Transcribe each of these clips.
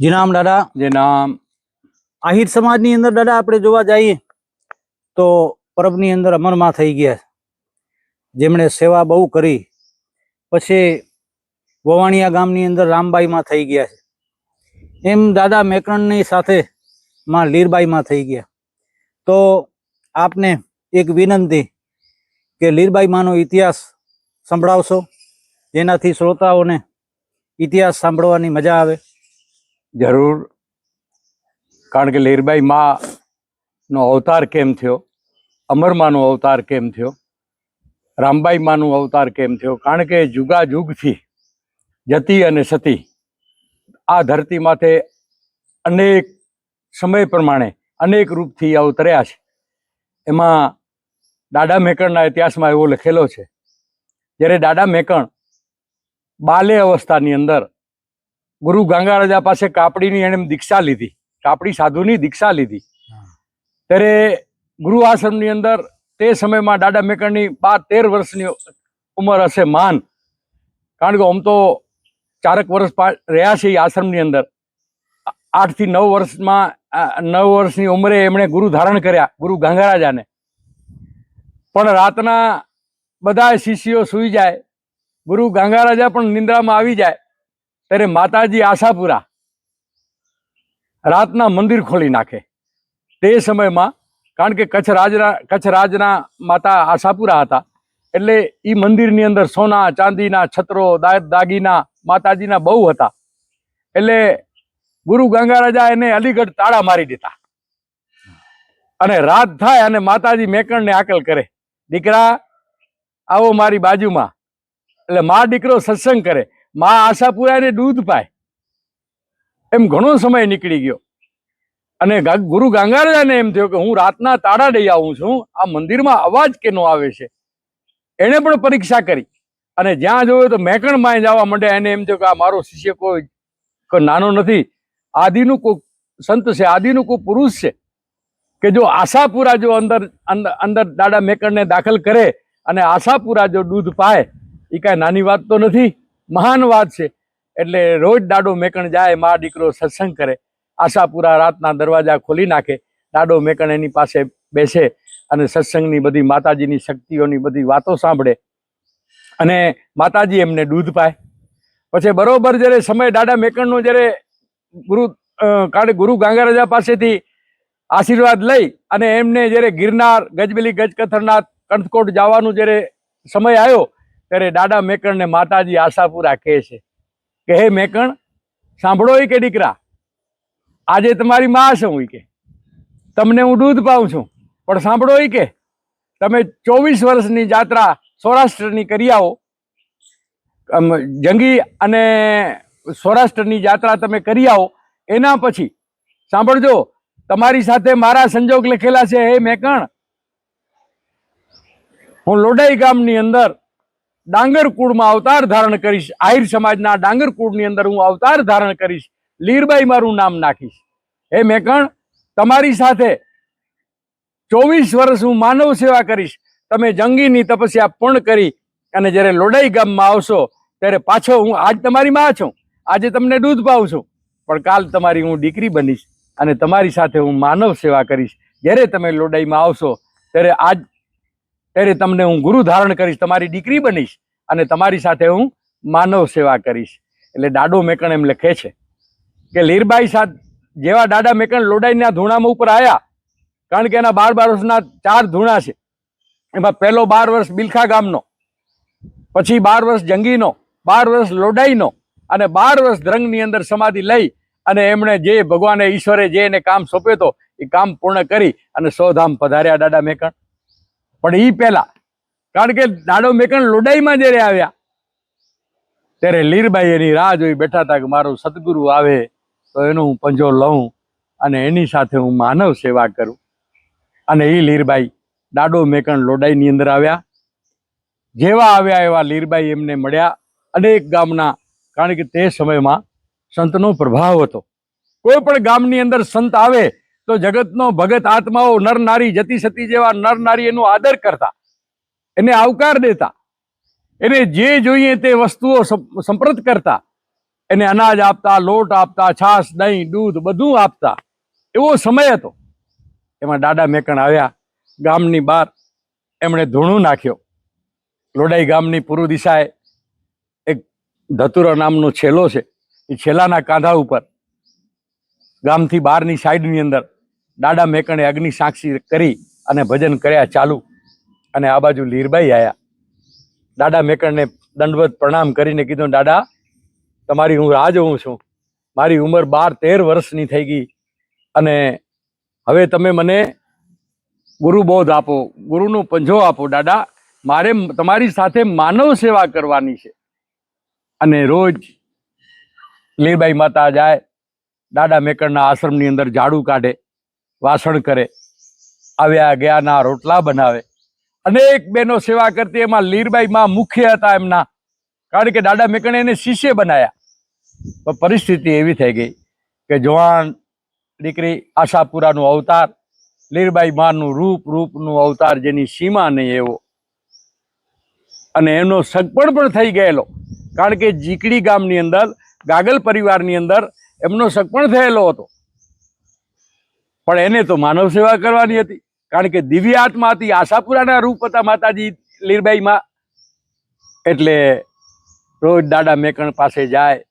જી નામ દાદા. જે નામ આહિર સમાજની અંદર દાદા આપણે જોવા જઈએ તો પરબની અંદર અમરમાં થઈ ગયા, જેમણે સેવા બહુ કરી. પછી વવાણિયા ગામની અંદર રામબાઈમાં થઈ ગયા છે, એમ દાદા મેકરણની સાથે માં લીરબાઈમાં થઈ ગયા. તો આપને એક વિનંતી કે લીરબાઈમાંનો ઇતિહાસ સંભળાવશો, જેનાથી શ્રોતાઓને ઇતિહાસ સાંભળવાની મજા આવે. જરૂર. કારણ કે લીરબાઈ માં નો અવતાર કેમ થયો, અમરમાંનો અવતાર કેમ થયો, રામબાઈ માનું અવતાર કેમ થયો, કારણ કે જુગા જુગથી જતી અને સતી આ ધરતી માથે અનેક સમય પ્રમાણે અનેક રૂપથી અવતર્યા છે. એમાં દાડા મેકણના ઇતિહાસમાં એવો લખેલો છે, જ્યારે દાડા મેકણ બાલ્ય અવસ્થાની અંદર ગુરુ ગંગા રાજા પાસે કાપડીની એને દીક્ષા લીધી, કાપડી સાધુની દીક્ષા લીધી, ત્યારે ગુરુ આશ્રમની અંદર તે સમયમાં દાડા મેકણની 12-13 વર્ષની ઉંમર હશે માન. કારણ કે આમ તો 4 વર્ષ રહ્યા છે એ આશ્રમની અંદર. 8 થી 9 વર્ષમાં 9 વર્ષની ઉંમરે એમણે ગુરુ ધારણ કર્યા, ગુરુ ગંગા રાજાને. પણ રાતના બધા શિષ્યો સૂઈ જાય, ગુરુ ગંગા રાજા પણ નિંદ્રામાં આવી જાય, ત્યારે માતાજી આશાપુરા રાતના મંદિર ખોલી નાખે. તે સમયમાં કારણ કે કચ્છ રાજના માતા આશાપુરા હતા, એટલે એ મંદિરની અંદર સોના ચાંદીના છત્રો દાગીના માતાજીના બહુ હતા. એટલે ગુરુ ગંગા રાજા એને અલીગઢ તાળા મારી દેતા, અને રાત થાય અને માતાજી મેકણને આકલ કરે, દીકરા આવો મારી બાજુમાં. એટલે મા દીકરો સત્સંગ કરે, મા આશાપુરા એને દૂધ પાય. એમ ઘણો સમય નીકળી ગયો, અને ગુરુ ગંગા રાજાને એમ થયું કે હું રાતના તાળા દઈ આવું છું, આ મંદિરમાં અવાજ કેનો આવે છે. એને પણ પરીક્ષા કરી, અને જ્યાં જોયું તો મેકણ માં જવા માંડ્યા. એને એમ થયું કે આ મારો શિષ્ય કોઈ નાનો નથી, આદિનું કોઈ સંત છે, આદિનું કોઈ પુરુષ છે, કે જો આશાપુરા જો અંદર દાડા મેકણને દાખલ કરે અને આશાપુરા જો દૂધ પાય, એ કાંઈ નાની વાત તો નથી, મહાન વાત છે. એટલે રોજ દાડો મેકણ જાય, મા દીકરો સત્સંગ કરે. આશાપુરા રાતના દરવાજા ખોલી નાખે, દાડો મેકણ એની પાસે બેસે અને સત્સંગની બધી માતાજીની શક્તિઓની બધી વાતો સાંભળે, અને માતાજી એમને દૂધ પાય. પછી બરોબર જ્યારે સમય દાડા મેકણનો જ્યારે ગુરુ ગંગા રાજા પાસેથી આશીર્વાદ લઈ અને એમને જ્યારે ગિરનાર, ગજબેલી, ગજકથરનાથ, કંથકોટ જવાનું જ્યારે સમય આવ્યો, ત્યારે દાડા મેકણને માતાજી આશાપુરા કહે છે કે હે મેકણ, સાંભળો કે દીકરા, આજે તમારી માં છું, કે તમને હું દૂધ પાઉં છું, પણ સાંભળો કે તમે 24 વર્ષની જાત્રા સૌરાષ્ટ્રની કરી આવો, જંગી અને સૌરાષ્ટ્રની યાત્રા તમે કરી આવો. એના પછી સાંભળજો, તમારી સાથે મારા સંજોગ લખેલા છે. હે મેકણ, હું લોડાઈ ગામની અંદર ડાંગરકુળમાં અવતાર ધારણ કરીશ, આહિર સમાજના ડાંગરકુળની અંદર હું અવતાર ધારણ કરીશ, લીરબાઈ મારું નામ નાખીશ. હે મેકણ, તમારી સાથે 24 વર્ષ હું માનવ સેવા કરીશ. તમે જંગીની તપસ્યા પૂર્ણ કરી અને જ્યારે લોડાઈ ગામમાં આવશો, ત્યારે પાછો હું આજ તમારી માં છું, આજે તમને દૂધ પાઉં છું, પણ કાલ તમારી હું દીકરી બનીશ અને તમારી સાથે હું માનવ સેવા કરીશ. જ્યારે તમે લોડાઈમાં આવશો, ત્યારે તમને હું ગુરુ ધારણ કરીશ, તમારી દીકરી બનીશ અને તમારી સાથે હું માનવ સેવા કરીશ. એટલે દાડો મેકણ એમ લખે છે કે લીરબાઈ સાથે જેવા દાડા મેકણ લોડાઈના ધૂણામાં ઉપર આવ્યા, કારણ કે એના 12 વર્ષના 4 ધૂણા છે. એમાં પહેલો 12 વર્ષ બિલખા ગામનો, પછી 12 વર્ષ જંગીનો, 12 વર્ષ લોડાઈનો, અને 12 વર્ષ ધ્રંગની અંદર સમાધિ લઈ અને એમણે જે ભગવાને ઈશ્વરે જે એને કામ સોંપ્યો હતો એ કામ પૂર્ણ કરી અને 100 ધામ પધાર્યા દાડા મેકણ. પણ એ પહેલા, કારણ કે દાડો મેકણ લોડાઈમાં જ્યારે આવ્યા, ત્યારે લીરબાઈ એની રાહ જોઈ બેઠા હતા કે મારો સદગુરુ આવે તો એનો હું પંજો લઉં અને એની સાથે હું માનવ સેવા કરું. અને એ લીરબાઈ દાડો મેકણ લોડાઈની અંદર આવ્યા. જેવા આવ્યા એવા લીરબાઈ એમને મળ્યા અનેક ગામના, કારણ કે તે સમયમાં સંતનો પ્રભાવ હતો. કોઈ પણ ગામની અંદર સંત આવે તો જગતનો ભગત આત્માઓ, નર નારી, જતી સતી જેવા નર નારી એનો આદર કરતા, એને આવકાર દેતા, એને જે જોઈએ તે વસ્તુઓ સંપ્રત કરતા. એને અનાજ આપતા, લોટ આપતા, છાશ, દહીં, દૂધ બધું આપતા. એવો સમય હતો. એમાં દાદા મેકણ આવ્યા ગામની બહાર. એમણે ધૂણું નાખ્યો. લોડાઈ ગામની પૂર્વ દિશાએ એક ધતુરો નામનો છેલ્લો છે. એ છેલ્લાના કાંધા ઉપર ગામથી બહારની સાઈડની અંદર દાદા મેકણે અગ્નિ સાક્ષી કરી અને ભજન કર્યા ચાલુ. અને આ બાજુ લીરબાઈ આવ્યા. દાદા મેકણને દંડવત પ્રણામ કરીને કીધું, દાદા તમારી હું રાહ જોઉં છું. મારી ઉંમર 12-13 વર્ષની થઈ ગઈ અને હવે તમે મને ગુરુબોધ આપો, ગુરુનો પંજો આપો. દાદા મારે તમારી સાથે માનવ સેવા કરવાની છે. અને રોજ લીરબાઈ માતા જાય દાદા મેકણના આશ્રમની અંદર, ઝાડુ કાઢે, વાસણ કરે, આવ્યા ગયાના રોટલા બનાવે. અનેક બહેનો સેવા કરતી. એમાં લીરબાઈ માં મુખ્ય હતા એમના, કારણ કે દાદા મેકણે એને શિષ્ય બનાયા. પણ પરિસ્થિતિ એવી થઈ ગઈ કે જવાન દીકરી આશાપુરાનું અવતાર, લીરબાઈ માનું રૂપનું અવતાર, જેની સીમા નહીં એવો. અને એનો સગપણ પણ થઈ ગયેલો, કારણ કે જીકડી ગામની અંદર ગાગલ પરિવારની અંદર એમનો સગપણ થયેલો હતો. પણ એને તો માનવ સેવા કરવાની હતી, કારણ કે દિવ્ય આત્મા હતી, આશાપુરાના રૂપ હતા માતાજી લીરબાઈમાં. એટલે રોજ દાદા મેકણ પાસે જાય.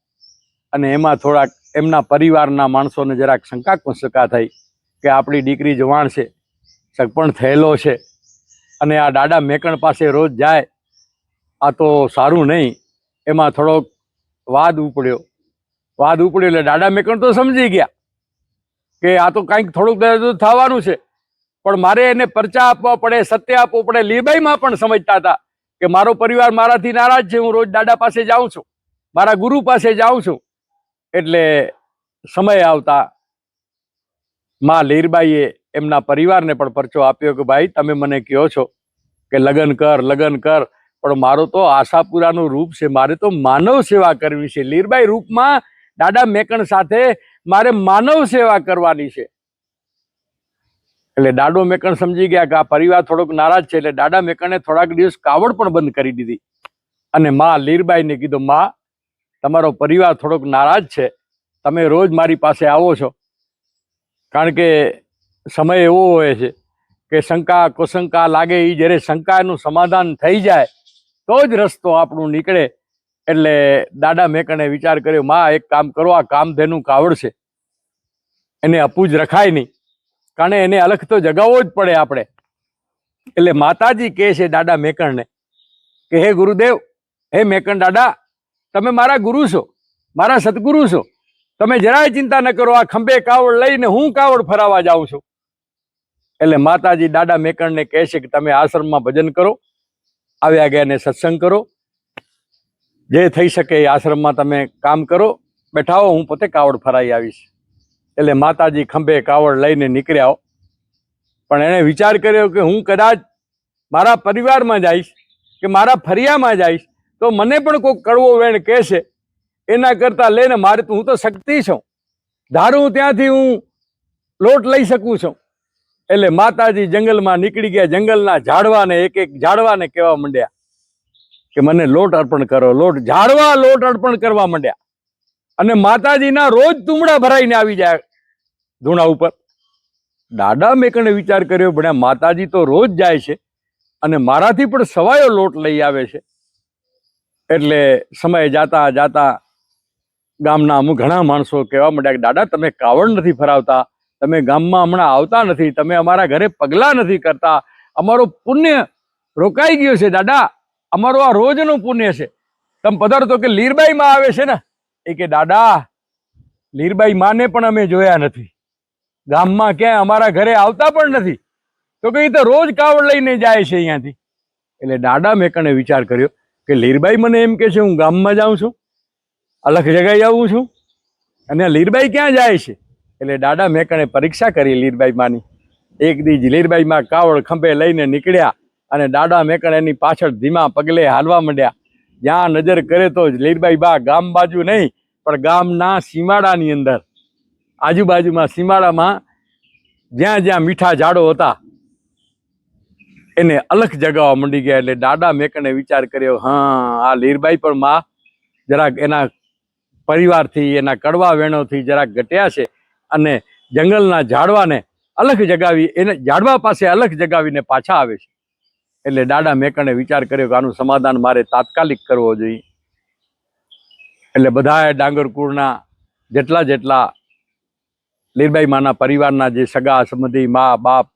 અને એમાં થોડાક એમના પરિવારના માણસોને જરાક શંકા થઈ કે આપણી દીકરી જવાન છે, સગપણ થયેલો છે, અને આ દાદા મેકણ પાસે રોજ જાય, આ તો સારું નહીં. એમાં થોડોક વાદ ઉપડ્યો. એટલે દાદા મેકણ તો સમજી ગયા કે આ તો કંઈક થોડુંક થવાનું છે, પણ મારે એને પરચા આપવા પડે, સત્ય આપવો પડે. લીરબાઈમાં પણ સમજતા હતા કે મારો પરિવાર મારાથી નારાજ છે, હું રોજ દાદા પાસે જાઉં છું, મારા ગુરુ પાસે જાઉં છું. એટલે સમય આવતા માં લીરબાઈએ એમના પરિવારને પણ પરચો આપ્યો કે ભાઈ તમે મને કહો છો કે લગ્ન કર, પણ મારો તો આશાપુરાનું રૂપ છે, મારે તો માનવ સેવા કરવી છે. લીરબાઈ રૂપમાં દાદા મેકણ સાથે મારે માનવ સેવા કરવાની છે. એટલે દાદો મેકણ સમજી ગયા કે આ પરિવાર થોડોક નારાજ છે. એટલે દાદા મેકણે થોડાક દિવસ કાવડ પણ બંધ કરી દીધી. અને માં લીરબાઈને કીધું, માં તમારો પરિવાર થોડોક નારાજ છે, તમે રોજ મારી પાસે આવો છો. કારણ કે સમય એવો હોય છે કે શંકા કુશંકા લાગે, એ જ્યારે શંકાનું સમાધાન થઈ જાય તો જ રસ્તો આપણું નીકળે. એટલે દાદા મેકણે વિચાર કર્યો, માં એક કામ કરો, આ કામધેનું કાવડ છે એને અપૂજ રખાય નહીં, કારણ એને અલખ તો જગાવવો જ પડે આપણે. એટલે માતાજી કહે છે દાદા મેકણને કે હે ગુરુદેવ, હે મેકણ દાદા, તમે મારા ગુરુ છો, મારા સદગુરુ છો, તમે જરાય ચિંતા ન કરો. આ ખંભે કાવડ લઈને હું કાવડ ફરાવા જાઉં છું. એટલે માતાજી દાદા મેકણને કહે છે કે તમે આશ્રમમાં ભજન કરો, આવ્યા ગયા ને સત્સંગ કરો, જે થઈ શકે એ આશ્રમમાં તમે કામ કરો, બેઠા હો, હું પોતે કાવડ ફરાઈ આવીશ. એટલે માતાજી ખંભે કાવડ લઈને નીકળ્યા. પણ એણે વિચાર કર્યો કે હું કદાચ મારા પરિવારમાં જઈશ કે મારા ફરિયામાં જઈશ તો મને પણ કોઈ કડવો વેણ કહેશે. એના કરતાં લઈને મારે તો, હું તો શક્તિ છું, ધારું ત્યાંથી હું લોટ લઈ શકું છું. એટલે માતાજી જંગલમાં નીકળી ગયા. જંગલના ઝાડવાને એક ઝાડવાને કહેવા માંડ્યા કે મને લોટ અર્પણ કરો. ઝાડવા લોટ અર્પણ કરવા માંડ્યા. અને માતાજીના રોજ તુમડા ભરાઈને આવી જાય ધૂણા ઉપર. દાદા મેકણે વિચાર કર્યો, ભણ્યા માતાજી તો રોજ જાય છે અને મારાથી પણ સવાયો લોટ લઈ આવે છે. એટલે સમય જાતા જાતા ગામના અમુક ઘણા માણસો કહેવા માંડ્યા કે દાદા તમે કાવડ નથી ફરાવતા, તમે ગામમાં હમણાં આવતા નથી, તમે અમારા ઘરે પગલા નથી કરતા, અમારો પુણ્ય રોકાઈ ગયો છે દાદા, અમારો આ રોજનું પુણ્ય છે. તમે પધારો. તો કે લીરબાઈ માં આવે છે ને. એ કે દાદા લીરબાઈ માને પણ અમે જોયા નથી, ગામમાં ક્યાંય અમારા ઘરે આવતા પણ નથી. તો કે તો રોજ કાવડ લઈને જાય છે અહીંયાથી. એટલે દાદા મેકણે વિચાર કર્યો કે લીરબાઈ મને એમ કે છે હું ગામમાં જાઉં છું, અલખ જગાઈ આવું છું, અને લીરબાઈ ક્યાં જાય છે. એટલે દાદા મેકણે પરીક્ષા કરી લીરબાઈ માની. એક દી લીરબાઈ માં કાવડ ખંભે લઈને નીકળ્યા અને દાદા મેકણ એની પાછળ ધીમા પગલે હાલવા માંડ્યા. જ્યાં નજર કરે તો લીરબાઈ બા ગામ બાજુ નહીં પણ ગામના સીમાડાની અંદર, આજુબાજુમાં સીમાડામાં જ્યાં જ્યાં મીઠા ઝાડો હતા એને અલખ જગાવવા માંડી ગયા. એટલે દાદા મેકણે વિચાર કર્યો, હા આ લીરબાઈ પણ માં જરાક એના પરિવારથી એના કડવા વેણોથી જરાક ઘટ્યા છે અને જંગલના ઝાડવાને અલગ જગાવી એને ઝાડવા પાસે અલગ જગાવીને પાછા આવે છે. એટલે દાડા મેકણે વિચાર કર્યો કે આનું સમાધાન મારે તાત્કાલિક કરવો જોઈએ. એટલે બધાએ ડાંગરકુળના જેટલા લીરબાઈ માના પરિવારના જે સગા સંબંધી મા બાપ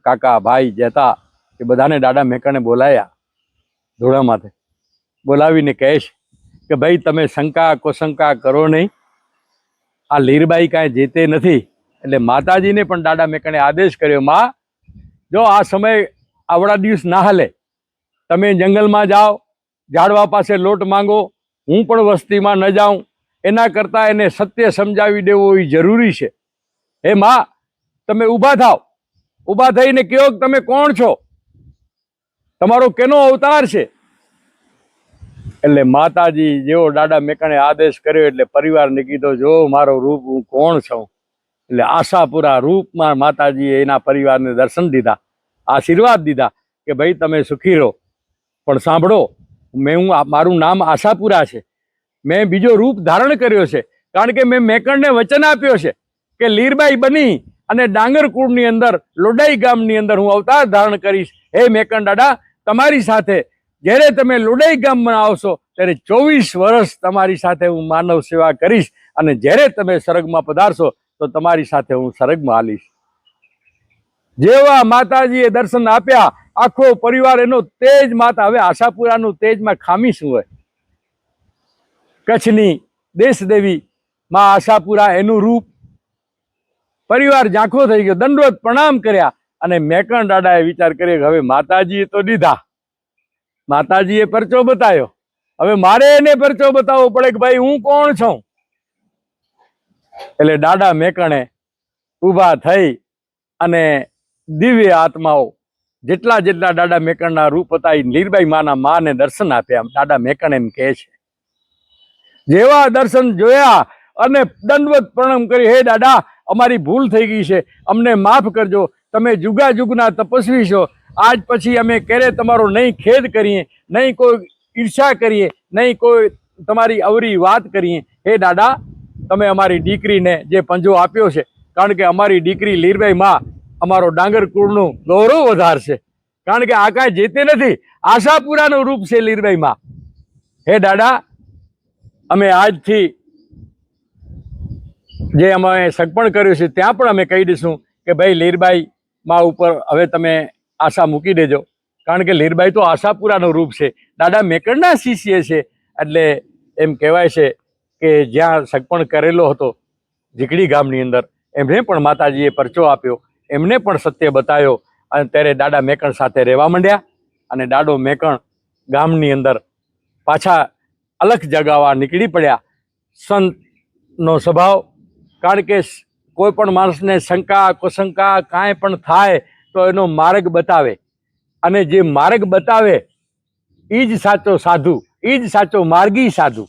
કાકા ભાઈ જે હતા એ બધાને દાડા મેકણે બોલાયા. ધોળામાથે બોલાવીને કહે છે કે ભાઈ તમે શંકા કોશંકા કરો નહીં, આ લીરબાઈ કાંઈ જેતે નથી. એટલે માતાજીને પણ દાડા મેકણે આદેશ કર્યો, માં જો આ સમય આવડા દિવસ ના હાલે, તમે જંગલમાં જાઓ, ઝાડવા પાસે લોટ માંગો, હું પણ વસ્તીમાં ન જાઉં, એના કરતાં એને સત્ય સમજાવી દેવું એ જરૂરી છે. હે માં, તમે ઊભા થાવ, ઊભા થઈને કહો કે તમે કોણ છો, તમારો કેનો અવતાર છે. એટલે માતાજી જેવો દાડા મેકણે આદેશ કર્યો એટલે પરિવારને કીધો, જો મારો રૂપ હું કોણ છું. એટલે આશાપુરા રૂપમાં માતાજીએ એના પરિવારને દર્શન દીધા, આશીર્વાદ દીધા કે ભાઈ તમે સુખી રહો. પણ સાંભળો, મારું નામ આશાપુરા છે, મેં બીજો રૂપ ધારણ કર્યો છે, કારણ કે મેં મેકણને વચન આપ્યો છે કે લીરબાઈ બની અને ડાંગરકુળની અંદર લોડાઈ ગામની અંદર હું અવતાર ધારણ કરીશ. હે મેકણ દાદા, તમારી સાથે જ્યારે તમે લોડાઈ ગામમાં આવશો ત્યારે 24 વર્ષ તમારી સાથે હું માનવ સેવા કરીશ, અને જ્યારે તમે સરગમાં પધારશો તો તમારી સાથે હું સરગમાં હાલીશ. જેવા માતાજીએ દર્શન આપ્યા, આખો પરિવાર એનો તેજ માતા. હવે આશાપુરાનું તેજમાં ખામી શું હોય? કચ્છની દેશદેવી માં આશાપુરા, એનું રૂપ. પરિવાર ઝાંખો થઈ ગયો, દંડવત પ્રણામ કર્યા, અને મેકણ દાદાએ વિચાર કર્યો કે હવે માતાજીએ તો દીધા, માતાજીએ પરચો બતાવ્યો, હવે મારે એને પરચો બતાવવો પડે કે ભાઈ હું કોણ છું. એટલે દાડા મેકણે ઊભા થઈ અને દિવ્ય આત્માઓ જેટલા દાડા મેકણના રૂપ હતા એ લીરબાઈ માના માને દર્શન આપ્યા. દાડા મેકણ એમ કહે છે, જેવા દર્શન જોયા અને દંડવત પ્રણામ કરી, હે દાદા અમારી ભૂલ થઈ ગઈ છે, અમને માફ કરજો, તમે જુગા જુગના તપસ્વી છો, આજ પછી અમે ક્યારે તમારો નહીં ખેદ કરીએ, નહીં કોઈ ઈર્ષા કરીએ, નહીં કોઈ તમારી અવરી વાત કરીએ. હે દાદા, તમે અમારી દીકરીને જે પંજો આપ્યો છે, કારણ કે અમારી દીકરી લીરબાઈ માં અમારો ડાંગરકુળનું ગૌરવ વધારશે, કારણ કે આ કાંઈ જેતે નથી, આશાપુરાનું રૂપ છે લીરબાઈ માં. હે દાદા, અમે આજથી જે અમે સગપણ કર્યું છે ત્યાં પણ અમે કહી દઈશું કે ભાઈ લીરબાઈ માં ઉપર હવે તમે આશા મૂકી દેજો, કારણ કે લીરબાઈ તો આશાપુરાનું રૂપ છે, દાડા મેકણના શિષ્ય છે. એટલે એમ કહેવાય છે કે જ્યાં સગપણ કરેલો હતો ઝીકડી ગામની અંદર, એમને પણ માતાજીએ પરચો આપ્યો, એમને પણ સત્ય બતાવ્યો, અને ત્યારે દાડા મેકણ સાથે રહેવા માંડ્યા. અને દાડો મેકણ ગામની અંદર પાછા અલખ જગાવવા નીકળી પડ્યા. સંતનો સ્વભાવ, કારણ કે કોઈ પણ માણસને શંકા કુશંકા કાંઈ પણ થાય તો એનો માર્ગ બતાવે, અને જે માર્ગ બતાવે એ જ સાચો સાધુ, એ જ સાચો માર્ગી સાધુ.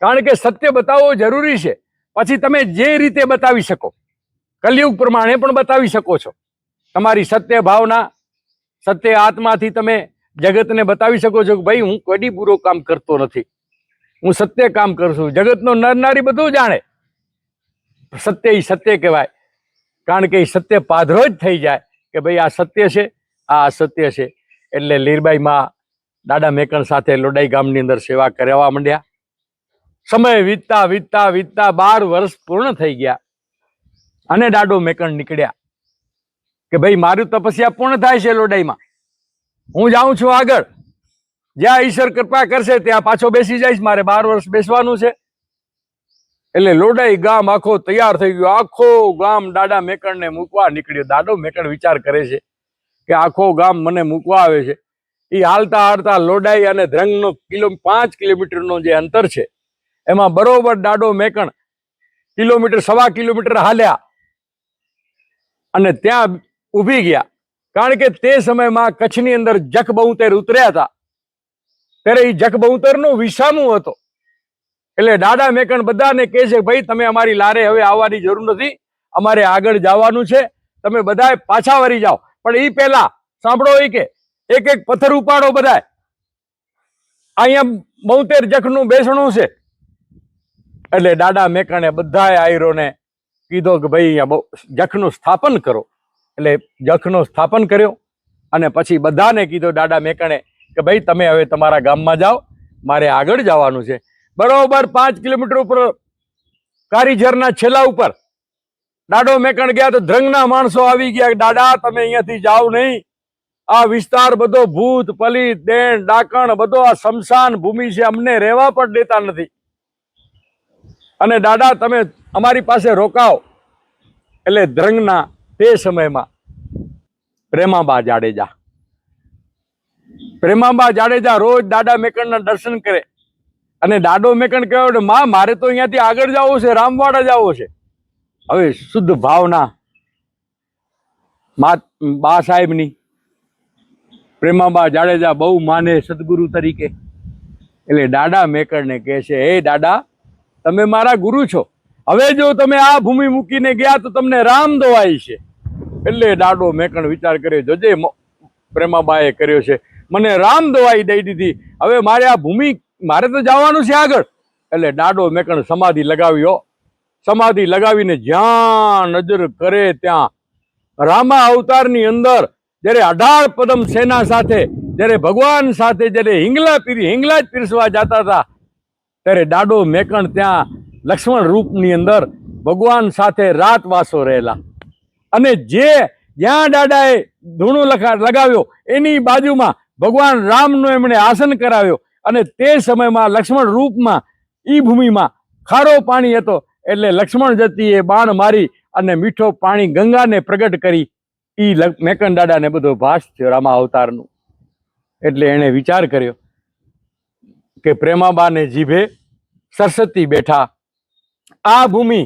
કારણ કે સત્ય બતાવવો જરૂરી છે, પછી તમે જે રીતે બતાવી શકો, કલયુગ પ્રમાણે પણ બતાવી શકો છો. તમારી સત્ય ભાવના, સત્ય આત્માથી તમે જગતને બતાવી શકો છો કે ભાઈ હું કોઈ બુરો કામ કરતો નથી, હું સત્ય કામ કરું છું. જગતનો નર નારી બધું જાણે, સત્ય એ સત્ય કહેવાય, કારણ કે એ સત્ય પાધરો જ થઈ જાય કે ભાઈ આ સત્ય છે, આ અસત્ય છે. એટલે લીરબાઈ માં દાડા મેકણ સાથે લોડાઈ ગામની અંદર સેવા કરવા માંડ્યા. સમય વીતતા વીતતા વીતતા 12 વર્ષ પૂર્ણ થઈ ગયા, અને દાડો મેકણ નીકળ્યા કે ભાઈ મારું તપસ્યા પૂર્ણ થાય છે લોડાઈમાં, હું જાઉં છું આગળ, જ્યાં ઈશ્વર કૃપા કરશે ત્યાં પાછો બેસી જઈશ, મારે 12 વર્ષ બેસવાનું છે. એટલે લોડાઈ ગામ આખો તૈયાર થઈ ગયો, આખો ગામ દાડા મેકણને મૂકવા નીકળ્યો. દાડો મેકણ વિચાર કરે છે કે આખો ગામ મને મૂકવા આવે છે. એ હાલતા હાલતા લોડાઈ અને ધ્રંગનો 5 કિલોમીટરનો જે અંતર છે, એમાં બરોબર દાડો મેકણ કિલોમીટર 1.25 કિલોમીટર હાલ્યા અને ત્યાં ઊભી ગયા. કારણ કે તે સમયમાં કચ્છની અંદર જખબહુતેર ઉતર્યા હતા, ત્યારે એ જખબહુતેરનો વિસામું હતો. એટલે દાડા મેકણ બધાને કહે છે ભાઈ તમે અમારી લારે હવે આવવાની જરૂર નથી, અમારે આગળ જવાનું છે, તમે બધા પાછા વળી જાઓ. પણ એ પહેલા સાંભળો, એ કે એક એક પથ્થર ઉપાડો, બધા અહીંયા 72 જખનું બેસણું છે, એટલે દાદા મેકણે બધાય આયરોને કીધો કે ભાઈ અહીંયા જખનું સ્થાપન કરો. એટલે જખનું સ્થાપન કર્યો અને પછી બધાને કીધો દાદા મેકણે કે ભાઈ તમે હવે તમારા ગામમાં જાઓ, મારે આગળ જવાનું છે. બરોબર 5 કિલોમીટર ઉપર કારીઝરના છેલ્લા ઉપર દાડો મેકણ ગયા તો ધ્રંગના માણસો આવી ગયા. દાદા તમે અહીંયાથી જાઓ નહીં, આ વિસ્તાર બધો ભૂત પલિત દેણ ડાકણ બધો આ શમશાન ભૂમિ છે, અમને રહેવા પણ દેતા નથી, અને દાદા તમે અમારી પાસે રોકાઓ. એટલે ધ્રંગના તે સમયમાં પ્રેમાબા જાડેજા રોજ દાદા મેકણના દર્શન કરે. અને દાદો મેકણ કહ્યો માં મારે તો અહીંયાથી આગળ જવું છે, રામવાડા જવું છે. હવે શુદ્ધ ભાવના બા સાહેબની પ્રેમાબા જાડેજા બહુ માને સદગુરુ તરીકે. એટલે દાદા મેકણને કહે છે, હે દાદા તમે મારા ગુરુ છો, હવે જો તમે આ ભૂમિ મૂકીને ગયા તો તમને રામ દોવાય છે. એટલે દાદો મેકણ વિચાર કર્યો, જોજે પ્રેમાબાએ કર્યો છે, મને રામ દવાઈ દઈ દીધી, હવે મારે આ ભૂમિ મારે તો જવાનું છે આગળ. એટલે દાદો મેકણ સમાધિ લગાવ્યો. સમાધિ લગાવીને જ્યાં નજર કરે ત્યાં રામા અવતારની અંદર જ્યારે 18 પદમ સેના સાથે જ્યારે ભગવાન સાથે જ્યારે હિંગલા જ પીરસવા જતા હતા, ત્યારે દાદો મેકણ ત્યાં લક્ષ્મણ રૂપની અંદર ભગવાન સાથે રાતવાસો રહેલા. અને જ્યાં દાદાએ ધૂણો લગાવ્યો એની બાજુમાં ભગવાન રામનું એમણે આસન કરાવ્યો. અને તે સમયમાં લક્ષ્મણ રૂપમાં ઈ ભૂમિમાં ખારો પાણી હતો. એટલે લક્ષ્મણ જતીએ બાણ મારી અને મીઠો પાણી ગંગાને પ્રગટ કરી. ઈ મેકણ દાદાને બધો ભાસ થયો રામા અવતારનું. એટલે એણે વિચાર કર્યો કે પ્રેમાબાને જીભે સરસ્વતી બેઠા, આ ભૂમિ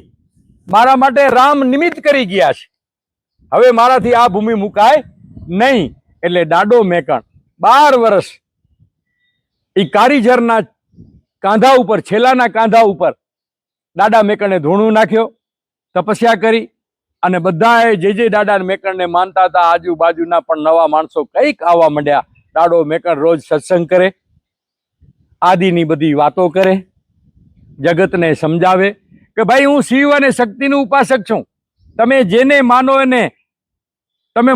મારા માટે રામ નિમિત્ત કરી ગયા છે, હવે મારાથી આ ભૂમિ મુકાય નહીં. એટલે દાદો મેકણ 12 વર્ષ એ કારીઝરના કાંધા ઉપર, છેલ્લાના કાંધા ઉપર દાદા મેકણે ધૂણું નાખ્યો, તપસ્યા કરી. અને બધાએ જે દાદા મેકણને માનતા હતા આજુબાજુના પણ નવા માણસો કંઈક આવવા માંડ્યા. દાદો મેકણ રોજ સત્સંગ કરે, આદિની બધી વાતો કરે, જગતને સમજાવે કે ભાઈ હું શિવ અને શક્તિનું ઉપાસક છું, તમે જેને માનો એને તમે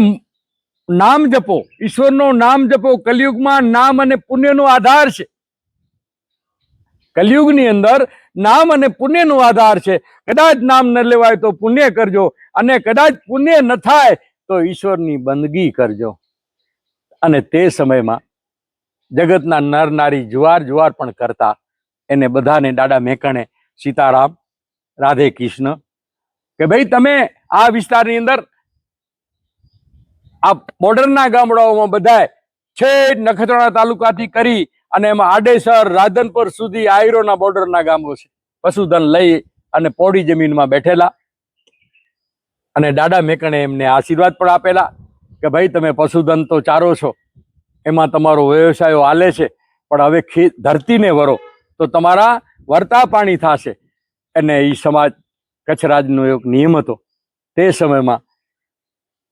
નામ જપો, ઈશ્વરનું નામ જપો. કલયુગમાં નામ અને પુણ્યનો આધાર છે. કલયુગની અંદર નામ અને પુણ્યનો આધાર છે. કદાચ નામ ન લેવાય તો પુણ્ય કરજો, અને કદાચ પુણ્ય ન થાય તો ઈશ્વરની બંદગી કરજો. અને તે સમયમાં જગતના નર નારી જુવાર પણ કરતા. એને બધાને દાદા મેકણે સીતારામ રાધે કૃષ્ણ કે ભાઈ તમે આ વિસ્તારની અંદર આ બોર્ડરના ગામડાઓમાં બધાએ છેક નખત્રાણા તાલુકાથી કરી અને એમાં આડેસર રાધનપુર સુધી આયરોના બોર્ડરના ગામો છે. પશુધન લઈ અને પોડી જમીનમાં બેઠેલા. અને દાદા મેકણે એમને આશીર્વાદ પણ આપેલા કે ભાઈ તમે પશુધન તો ચારો છો, એમાં તમારો વ્યવસાયો હાલે છે, પણ હવે ધરતીને વરો તો તમારા વર્તા પાણી થશે. અને એ સમાજ કચ્છ રાજનો એક નિયમ હતો. તે સમયમાં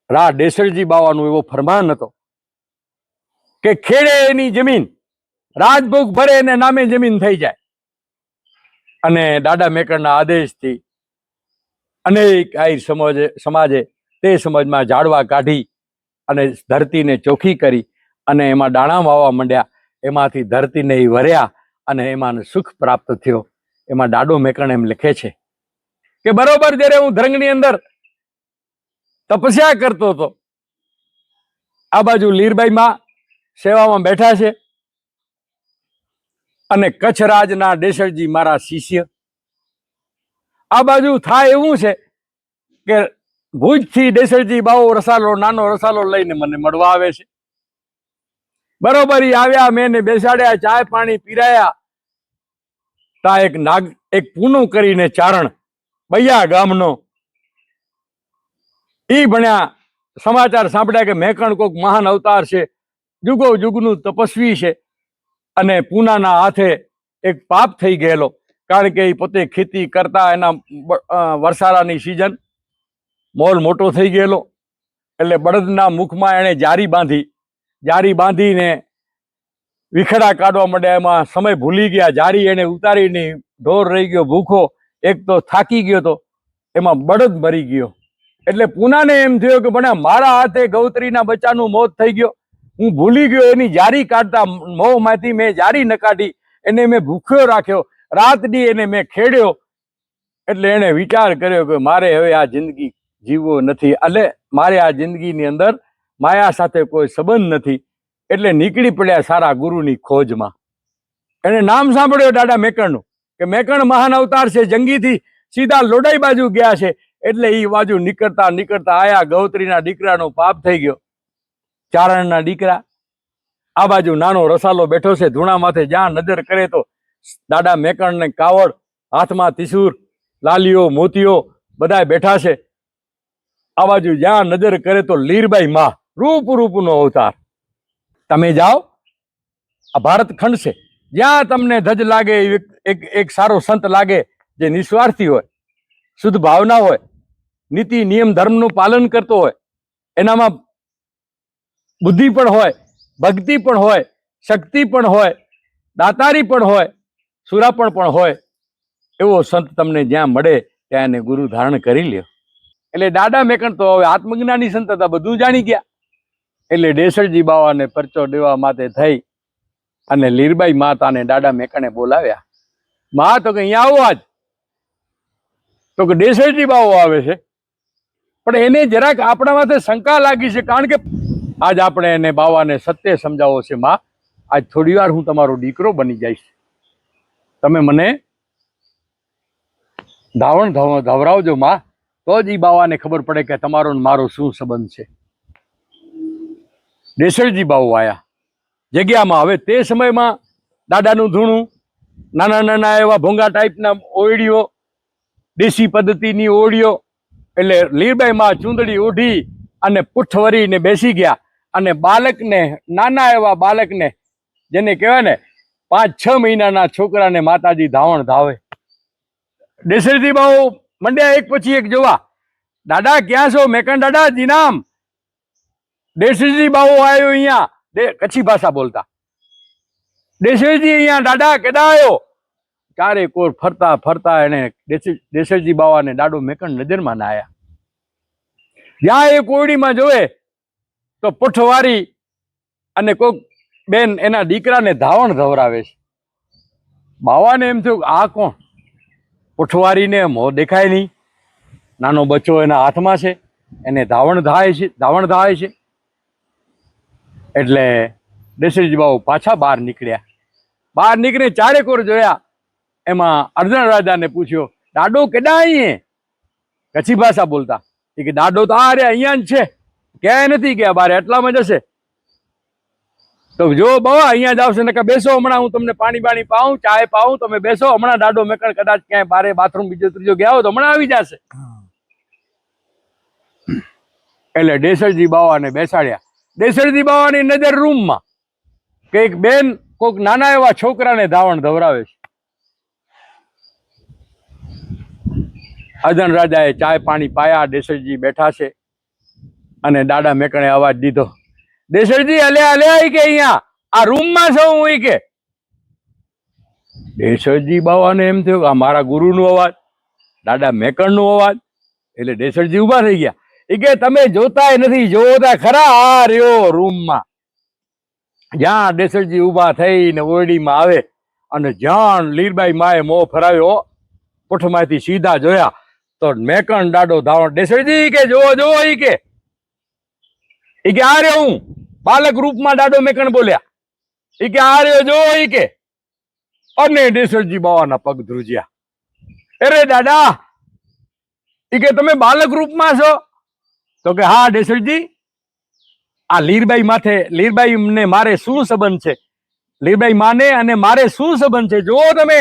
રા ડેસરજી બાવાનો એવો ફરમાન હતો કે ખેડે એની જમીન રાજભોગ ભરે એને નામે જમીન થઈ જાય. અને દાદા મેકણના આદેશથી અનેક આહિર સમાજે તે સમાજમાં ઝાડવા કાઢી અને ધરતીને ચોખ્ખી કરી અને એમાં દાણા વાવવા માંડ્યા. એમાંથી ધરતીને વર્યા અને એમાં સુખ પ્રાપ્ત થયો. એમાં દાદો મેકણ એમ લખે છે કે બરોબર જ્યારે હું ધ્રંગની અંદર તપસ્યા કરતો હતો, આ બાજુ લીરબાઈમાં સેવામાં બેઠા છે, અને કચ્છ રાજના ડેસરજી મારા શિષ્ય. આ બાજુ થાય એવું છે કે ભુજથી ડેસરજી બાવો નાનો રસાલો લઈને મને મળવા આવે છે. બરોબર આવ્યા, મેં એને બેસાડ્યા, ચાય પાણી પીરાયા. તા એક પૂનું કરીને ચારણ બૈયા ગામનો ઈ ભણ્યા, સમાચાર સાંભળ્યા કે મેકણ કોક મહાન અવતાર છે, જુગો જુગનું તપસ્વી છે. અને પૂનાના હાથે એક પાપ થઈ ગયેલો, કારણ કે એ પોતે ખેતી કરતા, એના વરસાદાની સિઝન મોલ મોટો થઈ ગયેલો. એટલે બળદના મુખમાં એણે જારી બાંધીને વિખડા કાઢવા માંડ્યા. એમાં સમય ભૂલી ગયા, જારી એને ઉતારીને ઢોર રહી ગયો ભૂખો, એક તો થાકી ગયો તો, એમાં બળદ મરી ગયો. એટલે પૂનાને એમ થયું કે પણ મારા હાથે ગૌત્રીના બચ્ચાનું મોત થઈ ગયો, હું ભૂલી ગયો એની જારી કાઢતા મોંમાંથી મેં જારી ન કાઢી, એને મેં ભૂખ્યો રાખ્યો, રાત દી એને મેં ખેડ્યો. એટલે એને વિચાર કર્યો કે મારે હવે આ જિંદગી જીવવો નથી, એટલે મારે આ જિંદગીની અંદર માયા સાથે કોઈ સંબંધ નથી. એટલે નીકળી પડ્યા સારા ગુરુની ખોજમાં. એને નામ સાંભળ્યો દાદા મેકણનું કે મેકણ મહાન અવતાર છે, જંગીથી સીધા લોડાઈ બાજુ ગયા છે. એટલે એ બાજુ નીકળતા નીકળતા આયા, ગૌત્રીના દીકરાનો પાપ થઈ ગયો. ચારણના દીકરા આ બાજુ નાનો રસાલો બેઠો છે ધૂણા માથે, જ્યાં નજર કરે તો દાદા મેકણને કાવડ, હાથમાં ત્રિશૂળ, લાલીઓ મોતીઓ બધા બેઠા છે. આ બાજુ જ્યાં નજર કરે તો લીરબાઈ માં, રૂપ રૂપનો અવતાર. તમે જાઓ, આ ભારત ખંડ છે, જ્યાં તમને ધજ લાગે, એક સારો સંત લાગે જે નિસ્વાર્થી હોય, શુદ્ધ ભાવના હોય, નીતિ નિયમ ધર્મનું પાલન કરતો હોય, એનામાં બુદ્ધિ પણ હોય, ભક્તિ પણ હોય, શક્તિ પણ હોય, દાતારી પણ હોય, સુરાપણ પણ હોય, એવો સંત તમને જ્યાં મળે ત્યાં એને ગુરુ ધારણ કરી લ્યો. એટલે દાદા મેકણ તો હવે આત્મજ્ઞાની સંત હતા, બધું જાણી ગયા. એટલે ડેસરજી બાવાને પરચો દેવા માટે થઈ અને લીરબાઈ માતાને દાદા મેકણે બોલાવ્યા. મા તો કે અહીંયા આવો આજ. તો કે ડેસરજી બાવો આવે છે, પણ એને જરાક આપણા માથે શંકા લાગી છે, કારણ કે આજ આપણે એને બાવાને સત્ય સમજાવો છે. મા, આજ થોડી વાર હું તમારો દીકરો બની જઈશ, તમે મને ધાવણ ધવરાવજો મા, તો જ એ બાવાને ખબર પડે કે તમારો ને મારો શું સંબંધ છે. ડેસરજી બાવો આયા જગ્યામાં. હવે તે સમયમાં દાદાનું ધૂણું, નાના નાના એવા ભોંગા ટાઈપના ઓયડીઓ, દેશી પદ્ધતિની ઓયડીઓ. એટલે લીરબાઈ માં ચૂંદડી ઓઢી અને પુઠ વરીને બેસી ગયા, અને બાળકને, નાના એવા બાળકને, જેને કહેવાય ને 5-6 મહિનાના છોકરાને માતાજી ધાવણ ધાવે. ડેસરજી બાવો મંડ્યા એક પછી એક જોવા, દાદા ક્યાં છો? મેકણ દાદા જીનામ. ડેસરજી બાવો આવ્યો અહીંયા, કચ્છી ભાષા બોલતા. ડેસરજી અહીંયા દાદા કેદા આવ્યો? ચારે કોર ફરતા ફરતા એને ડેસરજી બાવાને દાડો મેકણ નજરમાં ના આવ્યા. જ્યાં એ કોયડીમાં જોવે તો પુઠવારી અને કોક બેન એના દીકરાને ધાવણ ધવરાવે છે. બાવાને એમ થયું આ કોણ? પુઠવારીને મોં દેખાય નહીં, નાનો બચ્ચો એના હાથમાં છે, એને ધાવણ ધાય છે. એટલે ડેસરજી બાબુ પાછા બહાર નીકળ્યા. બહાર નીકળીને ચારે કોર જોયા. એમાં અર્જુન રાજાને પૂછ્યો, દાડો કેડા અહીં? કચ્છી ભાષા બોલતા. એ કે દાડો તો આ રે અહીંયા જ છે, ક્યાંય નથી ગયા બારે, એટલામાં જશે. તો જો બાવા અહીંયા જ આવશે ને, કે બેસો, હમણાં હું તમને પાણી બાણી પાઉં, ચાય પાઉં, તમે બેસો, હમણાં દાડો મેકણ કદાચ ક્યાંય બારે બાથરૂમ બીજો ત્રીજો ગયા હોય તો હમણાં આવી જશે. એટલે ડેસરજી બાવાને બેસાડ્યા. ડેસરજી બાવાની નજર રૂમમાં કે એક બેન કોઈક નાના એવા છોકરાને ધાવણ ધવરાવે છે. અજન રાજાએ ચાય પાણી પાયા, ડેસરજી બેઠા છે, અને દાદા મેકણે અવાજ દીધો, ડેસરજી અલ્યા કે અહીંયા આ રૂમમાં છો હું? ઈ કે ડેસરજી બાવાને એમ થયું કે આ મારા ગુરુનો અવાજ, દાદા મેકણનો અવાજ. એટલે ડેસરજી ઉભા થઈ ગયા. એ કે તમે જોતાય નથી, જોતા ખરા આ રહ્યો રૂમમાં. જ્યાં ડેસરજી ઉભા થઈને ઓરડીમાં આવે, અને જ્યાં લીરબાઈ માએ મોં ફરાવ્યો, પુઠમાંથી સીધા જોયા તો મેકણ દાડો ધાવણ. ડેસરજી કે જોવો જોવો. ઈ કે આ રહ્યો હું, બાલક રૂપમાં દાડો મેકણ બોલ્યા. ઈ કે આ રહ્યો જોવો. ઈ કે અને ડેસરજી બાવાના પગ ધ્રુજ્યા. અરે દાદા, ઈ કે તમે બાલક રૂપમાં છો? તો કે હા ડેસરજી, આ લીરબાઈ માથે, લીરબાઈ ને મારે શું સંબંધ છે? લીરબાઈ માને અને મારે શું સંબંધ છે? જુઓ તમે.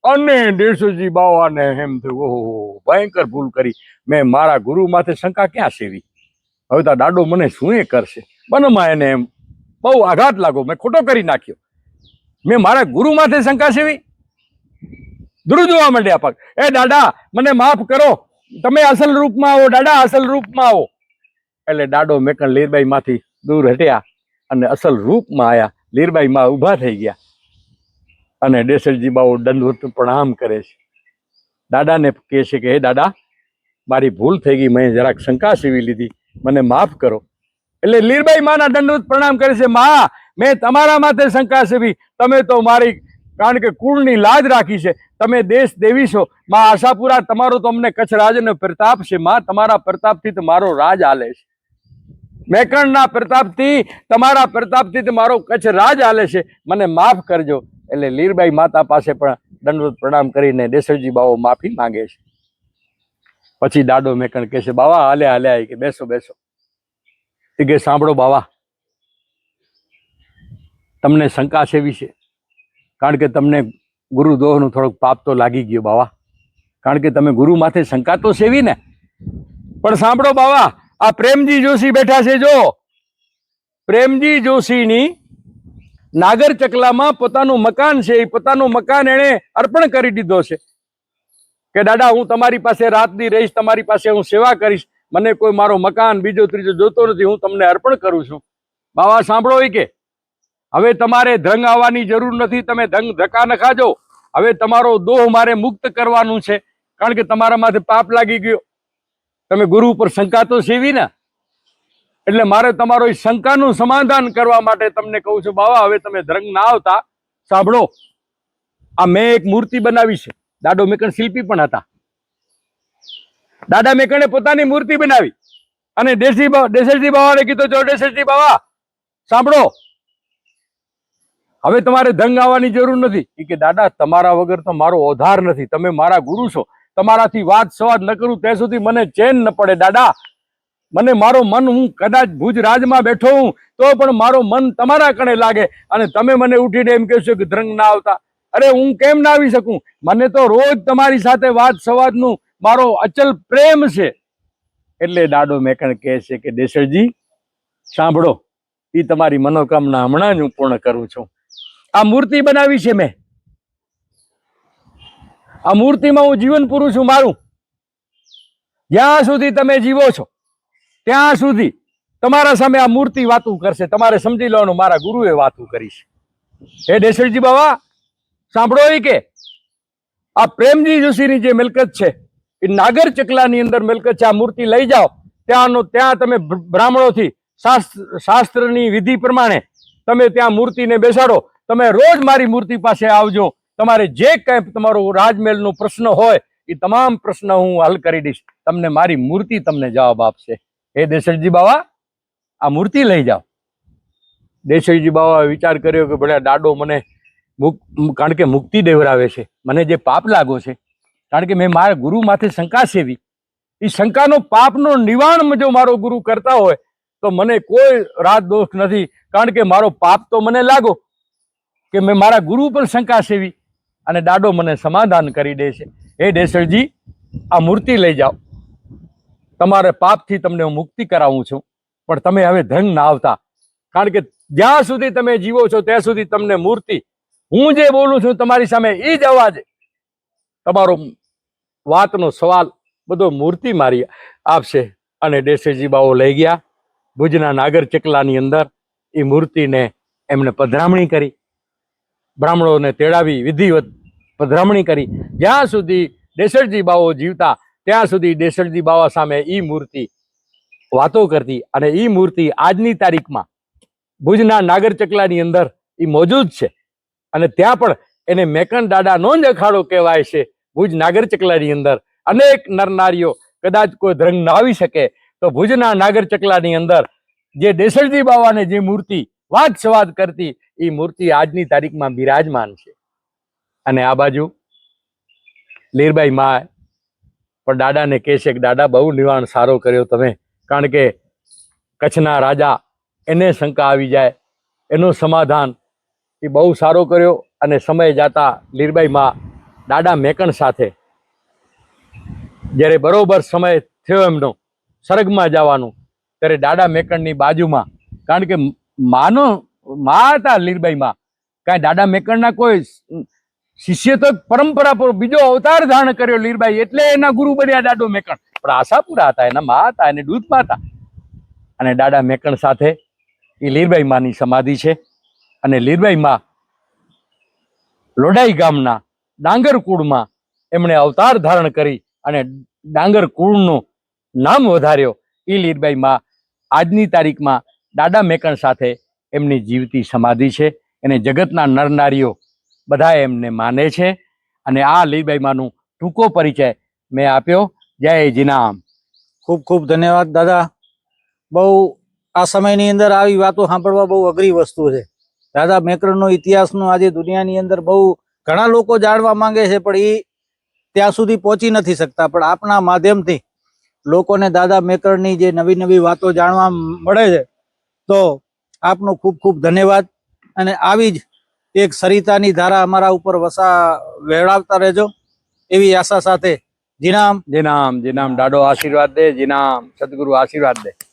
અને ડેસરજી બાવાને એમ થયું, ઓહો ભયંકર ભૂલ કરી, મેં મારા ગુરુ માથે શંકા ક્યાં સેવી? હવે તો દાડો મને શું એ કરશે? મનમાં એને એમ બહુ આઘાત લાગો, મેં ખોટો કરી નાખ્યો, મેં મારા ગુરુ માથે શંકા સેવી. ધ્રુજવા માંડ્યા પગ. એ દાદા મને માફ કરો, તમે અસલ રૂપમાં આવો દાદા, અસલ રૂપમાં આવો. એટલે દાડો મેકણ લીરબાઈ માંથી દૂર હટ્યા અને અસલ રૂપમાં આયા. લીરબાઈ માં ઉભા થઈ ગયા. અને ડેસરજી બાવો દંડવત પ્રણામ કરે છે. દાદાને કહે છે કે હે દાદા, મારી ભૂલ થઈ ગઈ, મેં જરાક શંકા સેવી લીધી, મને માફ કરો. એટલે લીરબાઈ માના દંડવત પ્રણામ કરે છે, મા મેં તમારા માથે શંકા સેવી, તમે તો મારી કારણ કે કુળની લાજ રાખી છે, તમે દેશ દેવી છો. મા આશાપુરા તમારો તો અમને કચ્છ રાજનો પ્રતાપ છે, મા તમારા પ્રતાપથી તો મારો રાજ હાલે છે. મેકણના પ્રતાપથી, તમારા પ્રતાપથી તો મારો કચ્છ રાજ હાલે છે, મને માફ કરજો. એટલે લીરબાઈ માતા પાસે પણ દંડવત પ્રણામ કરીને દેસરજી બાવો માફી માંગે છે. પછી દાડો મેકણ કહે છે, બાવા હાલે હાલે કે બેસો બેસો. એ કે સાંભળો બાવા, તમને શંકા સેવી છે, કારણ કે તમને ગુરુદોહનું થોડુંક પાપ તો લાગી ગયું બાવા, કારણ કે તમે ગુરુ માથે શંકા તો સેવી ને. પણ સાંભળો બાવા, આ પ્રેમજી જોશી બેઠા છે, જો પ્રેમજી જોશીની નાગર ચકલામાં પોતાનું મકાન છે, એ પોતાનું મકાન એણે અર્પણ કરી દીધો છે કે દાદા હું તમારી પાસે રાતની રહીશ, તમારી પાસે હું સેવા કરીશ, મને કોઈ મારો મકાન બીજો ત્રીજો જોતો નથી, હું તમને અર્પણ કરું છું. બાવા સાંભળો, એ કે હવે તમારે ધ્રંગ આવવાની જરૂર નથી, તમે ધક્કા ન ખાજો. હવે તમારો દોહ મારે મુક્ત કરવાનું છે, કારણ કે તમારા માથે પાપ લાગી ગયો, તમે ગુરુ ઉપર શંકા તો સેવી ને. એટલે મારે તમારો એ શંકાનું સમાધાન કરવા માટે તમને કહું છું બાવા, હવે તમે ધ્રંગ ના આવતા. સાંભળો, આ મેં એક મૂર્તિ બનાવી છે, દાદો મેકણ શિલ્પી પણ હતા. દાદા મેકણે પોતાની મૂર્તિ બનાવી અને દેસરજી બાવાને કીધું, જો દેસરજી બાવા સાંભળો, હવે તમારે ધંગ આવવાની જરૂર નથી. એ કે દાદા તમારા વગર તો મારો ઓધાર નથી, તમે મારા ગુરુ છો, તમારાથી વાત સંવાદ ન કરું ત્યાં સુધી મને ચેન ન પડે. દાદા મને મારો મન, હું કદાચ ભુજ રાજમાં બેઠો હું તો પણ મારો મન તમારા કણે લાગે, અને તમે મને ઉઠીને એમ કહેશો કે ધ્રંગ ના આવતા. અરે હું કેમ ના આવી શકું, મને તો રોજ તમારી સાથે વાત સંવાદનું મારો અચલ પ્રેમ છે. એટલે દાદો મેકણ કહે છે કે દેસરજી સાંભળો, એ તમારી મનોકામના હમણાં જ હું પૂર્ણ કરું છું. આ મૂર્તિ બનાવી છે મેં, આ મૂર્તિમાં હું જીવન પૂરું છું મારું. જ્યાં સુધી તમે જીવો છો ત્યાં સુધી તમારા સામે આ મૂર્તિ વાતું કરશે, તમારે સમજી લેવાનું મારા ગુરુએ વાતું કરી છે. હે દેસરજી બાવા સાંભળો, એ કે આ પ્રેમજી જોશીની જે મિલકત છે એ નાગર ચકલાની અંદર મિલકત છે. આ મૂર્તિ લઈ જાઓ, ત્યાં તમે બ્રાહ્મણોથી શાસ્ત્રની વિધિ પ્રમાણે તમે ત્યાં મૂર્તિને બેસાડો. તમે રોજ મારી મૂર્તિ પાસે આવજો, તમારે જે કંઈ તમારો રાજમહેલનો પ્રશ્ન હોય એ તમામ પ્રશ્ન હું હલ કરી દઈશ, તમને મારી મૂર્તિ તમને જવાબ આપશે. હે દેસરજી બાવા આ મૂર્તિ લઈ જાઓ. દેસરજી બાવા વિચાર કર્યો કે ભલે દાડો મને કારણ કે મુક્તિ દેવરાવે છે, મને જે પાપ લાગો છે, કારણ કે મેં મારા ગુરુ માથે શંકા સેવી, એ શંકાનો પાપનો નિવારણ જો મારો ગુરુ કરતા હોય તો મને કોઈ રાત દોષ નથી, કારણ કે મારો પાપ તો મને લાગો કે મેં મારા ગુરુ પર શંકા સેવી, અને દાડો મને સમાધાન કરી દે છે. હે દેસરજી આ મૂર્તિ લઈ જાઓ, તમારા પાપથી તમને હું મુક્તિ કરાવું છું, પણ તમે હવે ધ્રંગ ના આવતા, કારણ કે જ્યાં સુધી તમે જીવો છો ત્યાં સુધી તમને મૂર્તિ, હું જે બોલું છું તમારી સામે એ જ અવાજ તમારો વાતનો સવાલ બધો મૂર્તિ મારી આપશે. અને દેસરજી બાવો લઈ ગયા ભુજના નાગર ચકલાની અંદર. એ મૂર્તિને એમને પધરામણી કરી, બ્રાહ્મણોને તેડાવી વિધિવત પધરામણી કરી. જ્યાં સુધી દેસરજી બાવો જીવતા ત્યાં સુધી દેસરજી બાવા સામે એ મૂર્તિ વાતો કરતી, અને એ મૂર્તિ આજની તારીખમાં ભુજના નાગર ચકલાની અંદર એ મોજૂદ છે. અને ત્યાં પણ એને મેકણ દાદાનો જ અખાડો કહેવાય છે. ભુજ નાગર ચકલાની અંદર અનેક નરનારીઓ કદાચ કોઈ ધ્રંગ ના આવી શકે તો ભુજના નાગર ચકલાની અંદર જે દેસરજી બાવાને જે મૂર્તિ વાત સંવાદ કરતી એ મૂર્તિ આજની તારીખમાં બિરાજમાન છે. અને આ બાજુ લીરબાઈ માં પણ દાદાને કહે છે કે દાદા બહુ નિવારણ સારો કર્યો તમે, કારણ કે કચ્છના રાજા એને શંકા આવી જાય એનું સમાધાન એ બહુ સારો કર્યો. અને સમય જતા લીરબાઈ માં દાદા મેકણ સાથે જ્યારે બરોબર સમય થયો એમનો સ્વર્ગમાં જવાનું, ત્યારે દાદા મેકણની બાજુમાં, કારણ કે મા હતા લીરબાઈ માં, કાંઈ દાદા મેકણના કોઈ શિષ્ય તો પરંપરા પર બીજો અવતાર ધારણ કર્યો લીરબાઈ, એટલે એના ગુરુ બન્યા દાદો મેકણ. પણ આશાપુરા હતા, એના મા હતા, એને દૂધમાં હતા. અને દાદા મેકણ સાથે એ લીરબાઈ માની સમાધિ છે. અને લીરબાઈ માં લોડાઈ ગામના ડાંગર કુળમાં એમણે અવતાર ધારણ કરી અને ડાંગર કુળનું નામ વધાર્યો. એ લીરબાઈ માં આજની તારીખમાં દાદા મેકણ સાથે એમની જીવતી સમાધિ છે. એને જગતના નરનારીઓ બધા એમને માને છે. અને આ લીરબાઈ માનું ટૂંકો પરિચય મેં આપ્યો. જય જીનામ. ખૂબ ખૂબ ધન્યવાદ દાદા. બહુ આ સમયની અંદર આવી વાતો સાંભળવા બહુ અઘરી વસ્તુ છે. દાદા મેકરણનો ઇતિહાસનો આજે દુનિયાની અંદર બહુ ઘણા લોકો જાણવા માંગે છે, પણ એ ત્યાં સુધી પહોંચી નથી શકતા. પણ આપના માધ્યમથી લોકોને દાદા મેકરણની જે નવી નવી વાતો જાણવા મળે છે, તો આપનો ખૂબ ખૂબ ધન્યવાદ. અને આવી જ એક સરિતાની ધારા અમારા ઉપર વેળાવતા રહેજો એવી આશા સાથે જીનામ. જીનામ જીનામ. દાડો આશીર્વાદ દે. જીનામ. સદગુરુ આશીર્વાદ દે.